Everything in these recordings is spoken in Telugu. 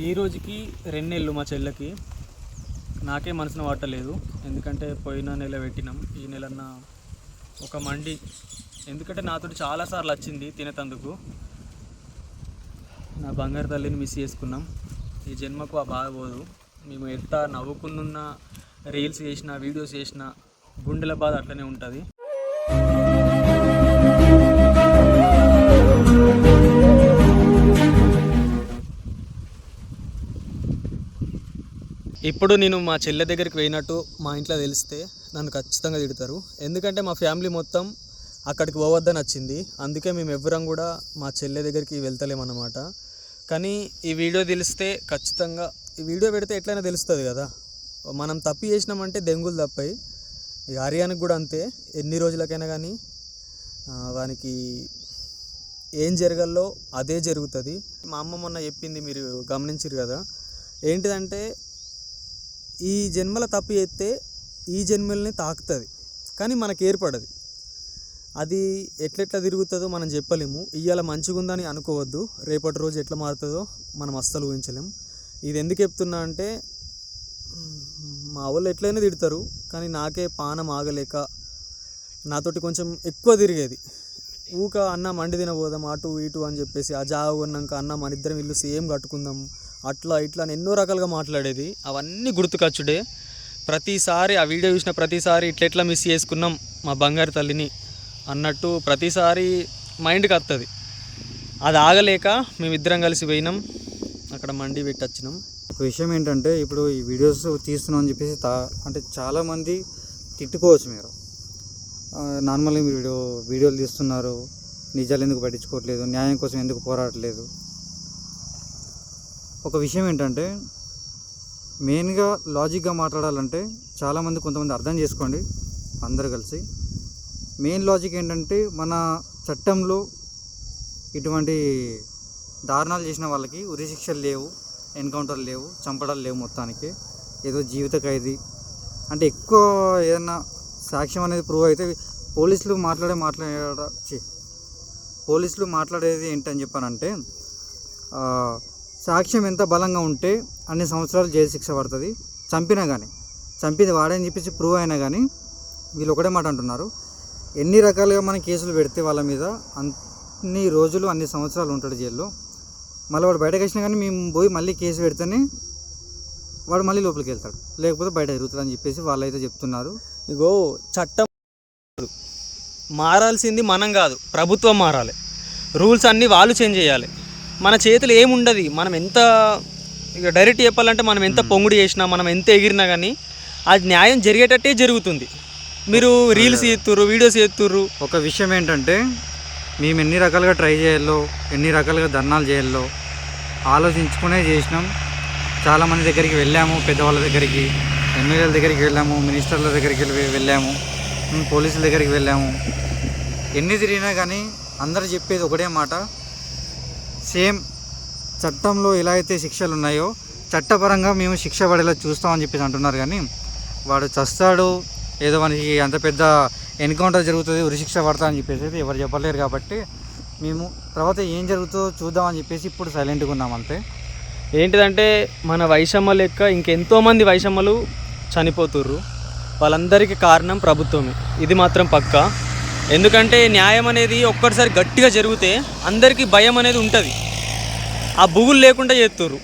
ఈ రోజుకి 2 నెలలు మా చెల్లెకి. నాకే మనసున పట్టలేదు, ఎందుకంటే పోయిన నెల పెట్టినాం, ఈ నెలన్న ఒక మండి. ఎందుకంటే నాతో చాలాసార్లు వచ్చింది తినేటందుకు. నా బంగారు తల్లిని మిస్ చేసుకున్నాం. ఈ జన్మకు ఆ బాధ పోదు. మేము ఎంత నవ్వుకున్న రీల్స్ చేసినా వీడియోస్ చేసినా గుండెల బాధ అట్లనే ఉంటుంది. ఇప్పుడు నేను మా చెల్లె దగ్గరికి పోయినట్టు మా ఇంట్లో తెలిస్తే నన్ను ఖచ్చితంగా తిడతారు, ఎందుకంటే మా ఫ్యామిలీ మొత్తం అక్కడికి పోవద్దని వచ్చింది. అందుకే మేము ఎవ్వరం కూడా మా చెల్లె దగ్గరికి వెళ్తలేమన్నమాట. కానీ ఈ వీడియో తెలిస్తే ఖచ్చితంగా, ఈ వీడియో పెడితే ఎట్లయినా తెలుస్తుంది కదా, మనం తప్పు చేసినామంటే దెంగులు తప్పాయి. ఇక ఆర్యానికి కూడా అంతే, ఎన్ని రోజులకైనా కానీ వానికి ఏం జరగాలో అదే జరుగుతుంది. మా అమ్మ మొన్న చెప్పింది, మీరు గమనించారు కదా, ఏంటిదంటే ఈ జన్మల తప్పు చేస్తే ఈ జన్మల్ని తాకుతుంది, కానీ మనకు ఏర్పడదు. అది ఎట్లెట్లా తిరుగుతుందో మనం చెప్పలేము. ఇవాళ మంచిగా ఉందని అనుకోవద్దు, రేపటి రోజు ఎట్లా మారుతుందో మనం అస్సలు ఊహించలేము. ఇది ఎందుకు చెప్తున్నా అంటే, మా వాళ్ళు ఎట్లయినా తిడతారు, కానీ నాకే పానం ఆగలేక నాతోటి కొంచెం ఎక్కువ తిరిగేది. ఊక అన్న మండి తినబోదాం అటు ఇటు అని చెప్పేసి, ఆ జాగ కొన్నాక అన్న మన ఇద్దరం ఇల్లు సేమ్ కట్టుకుందాం అట్లా ఇట్లా అని ఎన్నో రకాలుగా మాట్లాడేది. అవన్నీ గుర్తుకొచ్చుడే. ప్రతిసారి ఆ వీడియో చూసిన ప్రతిసారి ఇట్లెట్లా మిస్ చేసుకున్నాం మా బంగారు తల్లిని అన్నట్టు ప్రతిసారి మైండ్కి వస్తుంది. అది ఆగలేక మేమిద్దరం కలిసి పోయినాం, అక్కడ మండి పెట్టి వచ్చినాం. ఒక విషయం ఏంటంటే, ఇప్పుడు ఈ వీడియోస్ తీస్తున్నాం అని చెప్పేసి అంటే చాలామంది తిట్టుకోవచ్చు. మీరు నార్మల్గా మీరు వీడియోలు తీస్తున్నారు, నిజాలు ఎందుకు పట్టించుకోవట్లేదు, న్యాయం కోసం ఎందుకు పోరాడట్లేదు. ఒక విషయం ఏంటంటే, మెయిన్గా లాజిక్గా మాట్లాడాలంటే చాలామంది కొంతమంది అర్థం చేసుకోండి అందరు కలిసి. మెయిన్ లాజిక్ ఏంటంటే, మన చట్టంలో ఇటువంటి దారుణాలు చేసిన వాళ్ళకి ఉరిశిక్షలు లేవు, ఎన్కౌంటర్లు లేవు, చంపడాలు లేవు. మొత్తానికి ఏదో జీవిత ఖైదీ అంటే ఎక్కువ ఏదన్నా సాక్ష్యం అనేది ప్రూవ్ అయితే పోలీసులు మాట్లాడేది ఏంటని చెప్పానంటే, సాక్ష్యం ఎంత బలంగా ఉంటే అన్ని సంవత్సరాలు జైలు శిక్ష పడుతుంది. చంపినా కానీ, చంపింది వాడని చెప్పేసి ప్రూవ్ అయినా కానీ వీళ్ళు ఒకటే మాట అంటున్నారు, ఎన్ని రకాలుగా మనం కేసులు పెడితే వాళ్ళ మీద అన్ని రోజులు అన్ని సంవత్సరాలు ఉంటాడు జైల్లో. మళ్ళీ వాడు బయటకు వచ్చినా కానీ మేము పోయి మళ్ళీ కేసు పెడితేనే వాడు మళ్ళీ లోపలికి వెళ్తాడు, లేకపోతే బయట ఎరుగుతాడు అని చెప్పేసి వాళ్ళైతే చెప్తున్నారు. ఇగో చట్టం మారాల్సింది మనం కాదు, ప్రభుత్వం మారాలి. రూల్స్ అన్నీ వాళ్ళు చేంజ్ చేయాలి. మన చేతులు ఏముండదు. మనం ఎంత ఇక డైరెక్ట్ చెప్పాలంటే, మనం ఎంత పొంగుడు చేసినా, మనం ఎంత ఎగిరినా కానీ అది న్యాయం జరిగేటట్టే జరుగుతుంది. మీరు రీల్స్ చేస్తుర్రు, వీడియోస్ చేస్తుర్రు. ఒక విషయం ఏంటంటే, మేము ఎన్ని రకాలుగా ట్రై చేయాలో, ఎన్ని రకాలుగా ధర్నాలు చేయాలో ఆలోచించుకునే చేసినాం. చాలామంది దగ్గరికి వెళ్ళాము, పెద్దవాళ్ళ దగ్గరికి, ఎమ్మెల్యేల దగ్గరికి వెళ్ళాము, మినిస్టర్ల దగ్గరికి వెళ్ళాము, పోలీసుల దగ్గరికి వెళ్ళాము. ఎన్ని తిరిగినా కానీ అందరూ చెప్పేది ఒకటే మాట, సేమ్ చట్టంలో ఎలా అయితే శిక్షలు ఉన్నాయో చట్టపరంగా మేము శిక్ష పడేలా చూస్తామని చెప్పేసి అంటున్నారు. కానీ వాడు చస్తాడు, ఏదో మనకి అంత పెద్ద ఎన్కౌంటర్ జరుగుతుంది, ఉరిశిక్ష పడతా అని చెప్పేసి అయితే ఎవరు చెప్పలేరు. కాబట్టి మేము తర్వాత ఏం జరుగుతుందో చూద్దామని చెప్పేసి ఇప్పుడు సైలెంట్గా ఉన్నాం అంతే. ఏంటిదంటే, మన వైషమ్య లెక్క ఇంకెంతోమంది వైషమ్యలు చనిపోతుర్రు. వాళ్ళందరికీ కారణం ప్రభుత్వమే, ఇది మాత్రం పక్కా. ఎందుకంటే న్యాయం అనేది ఒక్కటిసారి గట్టిగా జరిగితే అందరికీ భయం అనేది ఉంటుంది. ఆ బువ్వులు లేకుండా చేస్తుర్రు.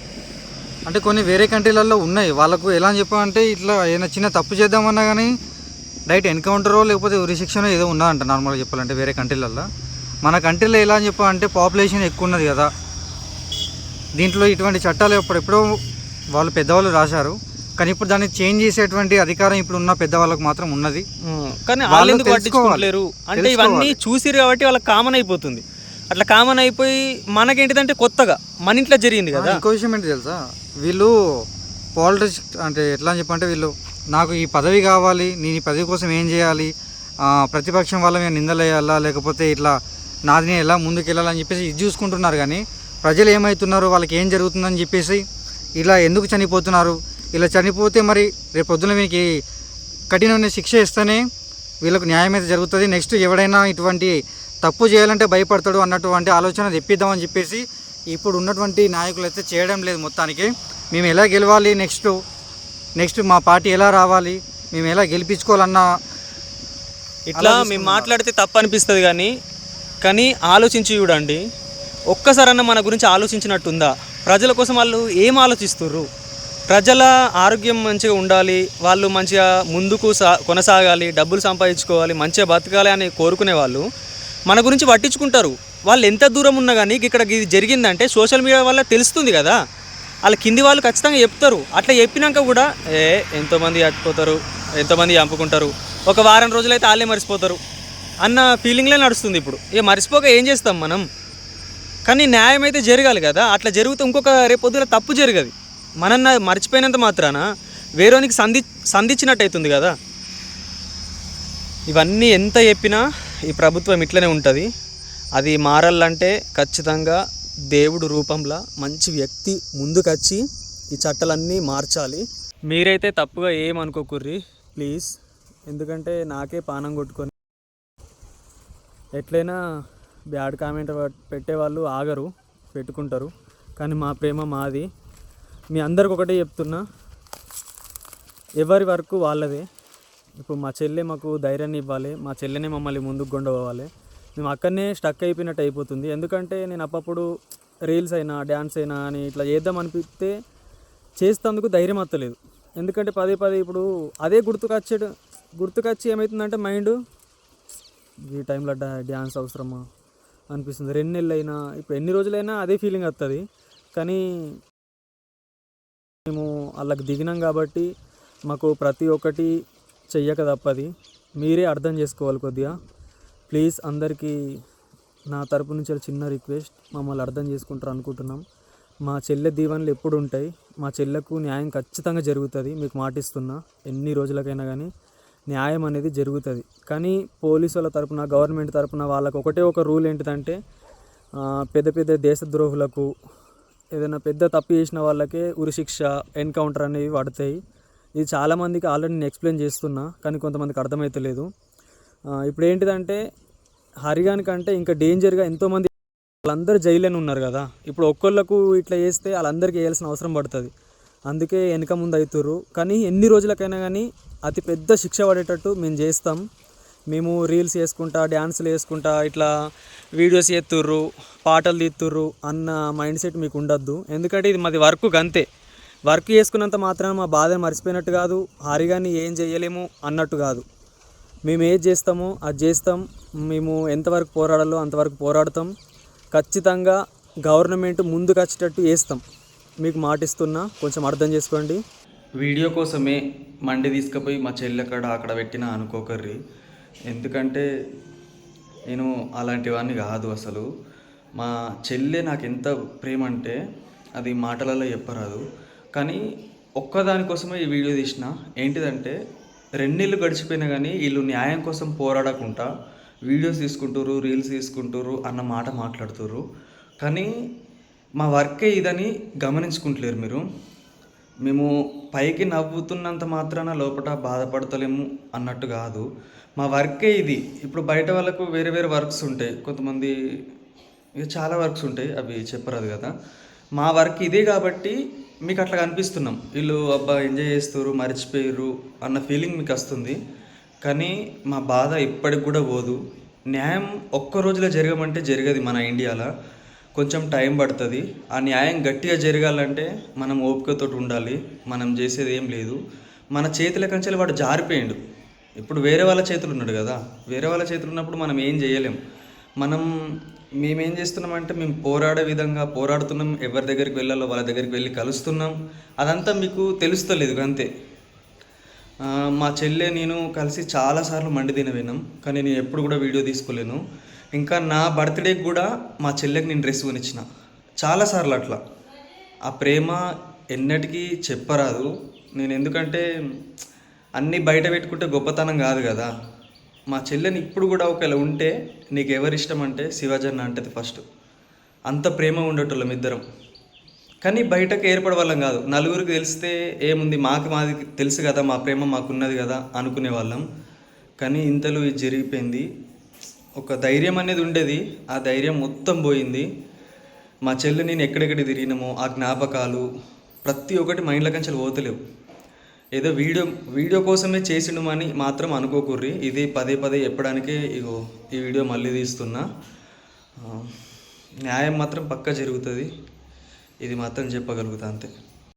అంటే కొన్ని వేరే కంట్రీలలో ఉన్నాయి, వాళ్ళకు ఎలా అని చెప్పాలంటే, ఇట్లా ఏదైనా చిన్న తప్పు చేద్దామన్నా కానీ డైరెక్ట్ ఎన్కౌంటరో లేకపోతే ఉరిశిక్షనో ఏదో ఉన్నదంట నార్మల్గా చెప్పాలంటే వేరే కంట్రీలలో. మన కంట్రీలో ఎలా అని చెప్పాలంటే పాపులేషన్ ఎక్కువ ఉన్నది కదా, దీంట్లో ఇటువంటి చట్టాలు ఎప్పుడో వాళ్ళు పెద్దవాళ్ళు రాశారు. కానీ ఇప్పుడు దాన్ని చేంజ్ చేసేటువంటి అధికారం ఇప్పుడు ఉన్న పెద్దవాళ్ళకు మాత్రం ఉన్నది. కానీ వాళ్ళు ఎందుకు పట్టించుకోలేరు అంటే, ఇవన్నీ చూసిరు కాబట్టి వాళ్ళకి కామన్ అయిపోతుంది. అట్లా కామన్ అయిపోయి మనకేంటిదంటే కొత్తగా మన ఇంట్లో జరిగింది కదా. ఇంకో విషయం ఏంటి తెలుసా, వీళ్ళు పాలిటిక్స్ అంటే ఎట్లా అని చెప్పంటే, వీళ్ళు నాకు ఈ పదవి కావాలి, నేను ఈ పదవి కోసం ఏం చేయాలి, ప్రతిపక్షం వాళ్ళ మీద నిందలేయాలా, లేకపోతే ఇట్లా నాది నేను ఎలా ముందుకు వెళ్ళాలని చెప్పేసి ఇది చూసుకుంటున్నారు. కానీ ప్రజలు ఏమవుతున్నారు, వాళ్ళకి ఏం జరుగుతుందని చెప్పేసి, ఇలా ఎందుకు చనిపోతున్నారు, ఇలా చనిపోతే మరి రేపు పొద్దున వీనికి కఠినమైన శిక్ష ఇస్తేనే వీళ్ళకు న్యాయం అయితే జరుగుతుంది. నెక్స్ట్ ఎవడైనా ఇటువంటి తప్పు చేయాలంటే భయపడతాడు అన్నటువంటి ఆలోచన తెప్పిద్దామని చెప్పేసి ఇప్పుడు ఉన్నటువంటి నాయకులు అయితే చేయడం లేదు. మొత్తానికి మేము ఎలా గెలవాలి, నెక్స్ట్ మా పార్టీ ఎలా రావాలి, మేము ఎలా గెలిపించుకోవాలన్న ఇట్లా మేము మాట్లాడితే తప్పు అనిపిస్తుంది కానీ ఆలోచించి చూడండి. ఒక్కసారన్నా మన గురించి ఆలోచించినట్టుందా? ప్రజల కోసం వాళ్ళు ఏం ఆలోచిస్తుర్రు? ప్రజల ఆరోగ్యం మంచిగా ఉండాలి, వాళ్ళు మంచిగా ముందుకు కొనసాగాలి, డబ్బులు సంపాదించుకోవాలి, మంచిగా బతకాలి అని కోరుకునే వాళ్ళు మన గురించి పట్టించుకుంటారు. వాళ్ళు ఎంత దూరం ఉన్నా కానీ ఇక్కడ ఇది జరిగిందంటే సోషల్ మీడియా వల్ల తెలుస్తుంది కదా. వాళ్ళ కింది వాళ్ళు ఖచ్చితంగా చెప్తారు. అట్లా చెప్పినాక కూడా ఎంతోమంది చచ్చిపోతారు, ఎంతోమంది చంపుకుంటారు, ఒక వారం రోజులైతే వాళ్ళే మర్చిపోతారు అన్న ఫీలింగ్లే నడుస్తుంది ఇప్పుడు. మర్చిపోక ఏం చేస్తాం మనం? కానీ న్యాయం అయితే జరగాలి కదా. అట్లా జరిగితే ఇంకొక రేపొద్దున తప్పు జరగదు. మనన్న మర్చిపోయినంత మాత్రాన వేరేనికి సంధించినట్టు అవుతుంది కదా. ఇవన్నీ ఎంత చెప్పినా ఈ ప్రభుత్వం ఇట్లనే ఉంటుంది. అది మారాలంటే ఖచ్చితంగా దేవుడు రూపంలో మంచి వ్యక్తి ముందుకొచ్చి ఈ చట్టాలన్నీ మార్చాలి. మీరైతే తప్పుగా ఏమనుకోకుర్రి ప్లీజ్. ఎందుకంటే నాకే పానం కొట్టుకొని ఎట్లయినా బ్యాడ్ కామెంట్ పెట్టేవాళ్ళు ఆగరు, పెట్టుకుంటారు. కానీ మా ప్రేమ మాది. మీ అందరికి ఒకటే చెప్తున్నా, ఎవరి వరకు వాళ్ళదే. ఇప్పుడు మా చెల్లె మాకు ధైర్యాన్ని ఇవ్వాలి, మా చెల్లెనే మమ్మల్ని ముందుకు పోవాలి. మేము అక్కడనే స్టక్ అయిపోయినట్టు అయిపోతుంది. ఎందుకంటే నేను అప్పుడు రీల్స్ అయినా డ్యాన్స్ అయినా అని ఇట్లా చేద్దాం అనిపిస్తే చేస్తేందుకు ధైర్యం వస్తలేదు. ఎందుకంటే పదే ఇప్పుడు అదే గుర్తుకొచ్చి ఏమవుతుందంటే మైండ్ ఈ టైంలో డ్యాన్స్ అవసరమా అనిపిస్తుంది. 2 నెలలు అయినా ఇప్పుడు ఎన్ని రోజులైనా అదే ఫీలింగ్ వస్తుంది. కానీ మేము వాళ్ళకి దిగినాం కాబట్టి మాకు ప్రతి ఒక్కటి చెయ్యక తప్పది. మీరే అర్థం చేసుకోవాలి కొద్దిగా ప్లీజ్. అందరికీ నా తరపు నుంచి చిన్న రిక్వెస్ట్, మమ్మల్ని అర్థం చేసుకుంటారు అనుకుంటున్నాం. మా చెల్లె దీవెనలు ఎప్పుడు ఉంటాయి. మా చెల్లెకు న్యాయం ఖచ్చితంగా జరుగుతుంది, మీకు మాటిస్తున్నా. ఎన్ని రోజులకైనా కానీ న్యాయం అనేది జరుగుతుంది. కానీ పోలీసు వాళ్ళ తరపున, గవర్నమెంట్ తరపున వాళ్ళకు ఒకటే ఒక రూల్ ఏంటిదంటే పెద్ద దేశద్రోహులకు ఏదైనా పెద్ద తప్పు చేసిన వాళ్ళకే ఉరిశిక్ష, ఎన్కౌంటర్ అనేవి పడతాయి. ఇది చాలామందికి ఆల్రెడీ నేను ఎక్స్ప్లెయిన్ చేస్తున్నా, కానీ కొంతమందికి అర్థమవుతలేదు. ఇప్పుడు ఏంటిదంటే హరిగానికంటే ఇంకా డేంజర్గా ఎంతోమంది వాళ్ళందరూ జైల్లోనే ఉన్నారు కదా. ఇప్పుడు ఒక్కళ్ళకు ఇట్లా చేస్తే వాళ్ళందరికీ వేయాల్సిన అవసరం పడుతుంది. అందుకే వెనక ముందు అవుతుర్రు. కానీ ఎన్ని రోజులకైనా కానీ అతి పెద్ద శిక్ష పడేటట్టు మేము చేస్తాం. మేము రీల్స్ చేసుకుంటా, డ్యాన్సులు వేసుకుంటా, ఇట్లా వీడియోస్ చేస్తుర్రు, పాటలు తీస్తుర్రు అన్న మైండ్ సెట్ మీకు ఉండద్దు. ఎందుకంటే ఇది మాది వర్క్, అంతే. వర్క్ చేసుకున్నంత మాత్రాన మా బాధను మర్చిపోయినట్టు కాదు, హారిగాని ఏం చేయలేము అన్నట్టు కాదు. మేము ఏది చేస్తామో అది చేస్తాం. మేము ఎంతవరకు పోరాడాలో అంతవరకు పోరాడతాం. ఖచ్చితంగా గవర్నమెంట్ ముందుకు వచ్చేటట్టు చేస్తాం, మీకు మాటిస్తున్నా. కొంచెం అర్థం చేసుకోండి. వీడియో కోసమే మండి తీసుకుపోయి మా చెల్లె అక్కడ పెట్టినా అనుకోకర్రి. ఎందుకంటే నేను అలాంటివన్నీ కాదు అసలు. మా చెల్లె నాకు ఎంత ప్రేమ అంటే అది మాటలలో చెప్పరాదు. కానీ ఒక్కదానికోసమే ఈ వీడియో తీసిన. ఏంటిదంటే 2 నెలలు గడిచిపోయినా కానీ వీళ్ళు న్యాయం కోసం పోరాడకుండా వీడియోస్ తీసుకుంటారు, రీల్స్ తీసుకుంటారు అన్న మాట మాట్లాడుతారు. కానీ మా వర్కే ఇదని గమనించుకుంటలేరు మీరు. మేము పైకి నవ్వుతున్నంత మాత్రాన లోపల బాధపడతలేము అన్నట్టు కాదు. మా వర్కే ఇది. ఇప్పుడు బయట వాళ్ళకు వేరే వర్క్స్ ఉంటాయి, కొంతమంది చాలా వర్క్స్ ఉంటాయి, అవి చెప్పరాదు కదా. మా వర్క్ ఇదే కాబట్టి మీకు అట్లా కనిపిస్తున్నాం. వీళ్ళు అబ్బా ఎంజాయ్ చేస్తారు, మర్చిపోయారు అన్న ఫీలింగ్ మీకు వస్తుంది. కానీ మా బాధ ఇప్పటికి కూడా పోదు. న్యాయం ఒక్క రోజులో జరగమంటే జరగదు. మన ఇండియాలో కొంచెం టైం పడుతుంది. ఆ న్యాయం గట్టిగా జరగాలంటే మనం ఓపికతో ఉండాలి. మనం చేసేది ఏం లేదు. మన చేతుల కంచెలు వాడు జారిపోయిండు. ఇప్పుడు వేరే వాళ్ళ చేతులు ఉన్నాడు కదా. వేరే వాళ్ళ చేతులు ఉన్నప్పుడు మనం ఏం చేయలేం. మేమేం చేస్తున్నామంటే మేము పోరాడే విధంగా పోరాడుతున్నాం. ఎవరి దగ్గరికి వెళ్ళాలో వాళ్ళ దగ్గరికి వెళ్ళి కలుస్తున్నాం. అదంతా మీకు తెలుస్తలేదు అంతే. మా చెల్లె నేను కలిసి చాలాసార్లు మండి తినవినాం, కానీ నేను ఎప్పుడు కూడా వీడియో తీసుకోలేను. ఇంకా నా బర్త్డేకి కూడా మా చెల్లెకి నేను డ్రెస్ కొనిచ్చిన చాలాసార్లు. అట్లా ఆ ప్రేమ ఎన్నటికీ చెప్పరాదు. నేను ఎందుకంటే అన్నీ బయట పెట్టుకుంటే గొప్పతనం కాదు కదా. మా చెల్లెని ఇప్పుడు కూడా ఒకవేళ ఉంటే నీకు ఎవరు ఇష్టం అంటే శివాజన్న అంటది ఫస్ట్. అంత ప్రేమ ఉండేటోళ్ళం ఇద్దరం. కానీ బయటకు ఏర్పడే వాళ్ళం కాదు. నలుగురికి తెలిస్తే ఏముంది, మాది తెలుసు కదా, మా ప్రేమ మాకున్నది కదా అనుకునే వాళ్ళం. కానీ ఇంతలో ఇది జరిగిపోయింది. ఒక ధైర్యం అనేది ఉండేది, ఆ ధైర్యం మొత్తం పోయింది. మా చెల్లి నేను ఎక్కడెక్కడ తిరిగినామో ఆ జ్ఞాపకాలు ప్రతి ఒక్కటి మైండ్లో కంచెలు పోతలేవు. ఏదో వీడియో కోసమే చేసిండమని మాత్రం అనుకోకుర్రి. ఇది పదే పదే చెప్పడానికే ఇగో ఈ వీడియో మళ్ళీ తీస్తున్నా. న్యాయం మాత్రం పక్కా జరుగుతుంది, ఇది మాత్రం చెప్పగలుగుతా అంతే.